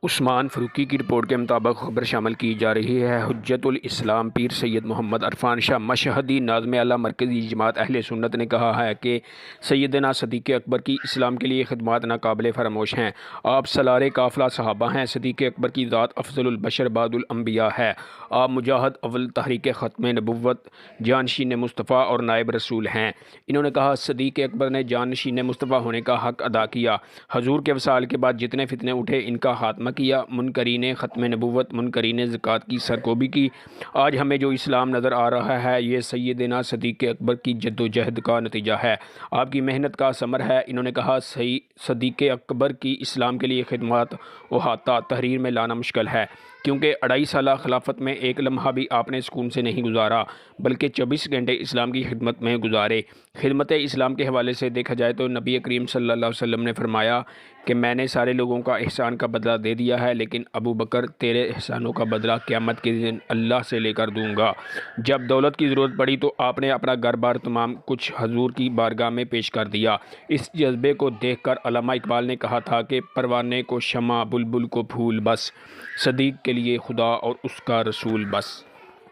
عثمان فاروقی کی رپورٹ کے مطابق خبر شامل کی جا رہی ہے۔ حجت الاسلام پیر سید محمد عرفان شاہ مشہدی ناظم اعلیٰ مرکزی جماعت اہل سنت نے کہا ہے کہ سیدنا صدیق اکبر کی اسلام کے لیے خدمات ناقابل فراموش ہیں۔ آپ سالار قافلہ صحابہ ہیں۔ صدیق اکبر کی ذات افضل البشر بعد الانبیاء ہے۔ آپ مجاہد اول تحریک ختم نبوت، جانشین مصطفیٰ اور نائب رسول ہیں۔ انہوں نے کہا صدیق اکبر نے جانشین مصطفیٰ ہونے کا حق ادا کیا۔ حضور کے وصال کے بعد جتنے فتنے اٹھے ان کا خاتمہ کیا۔ منکرین ختم نبوت، منکرین زکوٰۃ کی سرکوبی کی۔ آج ہمیں جو اسلام نظر آ رہا ہے یہ سیدنا صدیق اکبر کی جد و جہد کا نتیجہ ہے، آپ کی محنت کا ثمر ہے۔ انہوں نے کہا صدیق اکبر کی اسلام کے لیے خدمات احاطہ تحریر میں لانا مشکل ہے، کیونکہ 2.5 سالہ خلافت میں ایک لمحہ بھی آپ نے سکون سے نہیں گزارا، بلکہ 24 گھنٹے اسلام کی خدمت میں گزارے۔ خدمت اسلام کے حوالے سے دیکھا جائے تو نبی کریم صلی اللہ علیہ وسلم نے فرمایا کہ میں نے سارے لوگوں کا احسان کا بدلہ دے دیا ہے، لیکن ابو بکر تیرے احسانوں کا بدلہ قیامت کے دن اللہ سے لے کر دوں گا۔ جب دولت کی ضرورت پڑی تو آپ نے اپنا گھر بار تمام کچھ حضور کی بارگاہ میں پیش کر دیا۔ اس جذبے کو دیکھ کر علامہ اقبال نے کہا تھا کہ پروانے کو شمع، بلبل کو پھول، بس صدیق کے لیے خدا اور اس کا رسول بس۔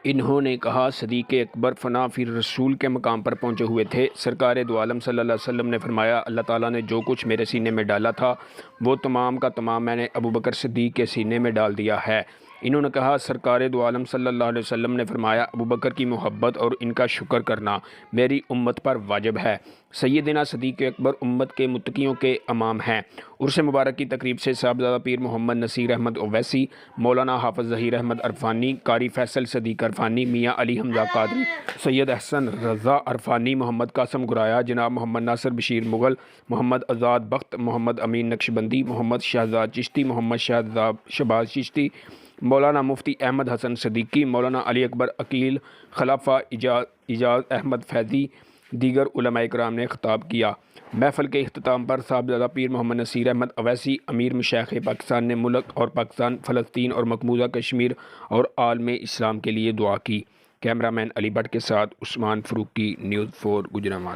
انہوں نے کہا صدیق اکبر فنا فی رسول کے مقام پر پہنچے ہوئے تھے۔ سرکار دو عالم صلی اللہ علیہ وسلم نے فرمایا اللہ تعالیٰ نے جو کچھ میرے سینے میں ڈالا تھا وہ تمام کا تمام میں نے ابو بکر صدیق کے سینے میں ڈال دیا ہے۔ انہوں نے کہا سرکار دو عالم صلی اللہ علیہ وسلم نے فرمایا ابو بکر کی محبت اور ان کا شکر کرنا میری امت پر واجب ہے۔ سیدنا صدیق اکبر امت کے متقیوں کے امام ہیں۔ عرس مبارک کی تقریب سے صاحبزادہ پیر محمد نصیر احمد اویسی، مولانا حافظ ظہیر احمد عرفانی، قاری فیصل صدیق عرفانی، میاں علی حمزہ قادری، سید احسن رضا عرفانی، محمد قاسم گرایا، جناب محمد ناصر بشیر مغل، محمد آزاد بخت، محمد امین نقشبندی، محمد شہزاد چشتی، محمد شہباز چشتی، مولانا مفتی احمد حسن صدیقی، مولانا علی اکبر عقیل، خلیفہ اعجاز احمد فیضی، دیگر علماء کرام نے خطاب کیا۔ محفل کے اختتام پر صاحبزادہ پیر محمد نصیر احمد اویسی امیر مشائخ پاکستان نے ملک اور پاکستان، فلسطین اور مقبوضہ کشمیر اور عالم اسلام کے لیے دعا کی۔ کیمرہ مین علی بٹ کے ساتھ عثمان فاروقی، نیوز 4 گوجرانوالہ۔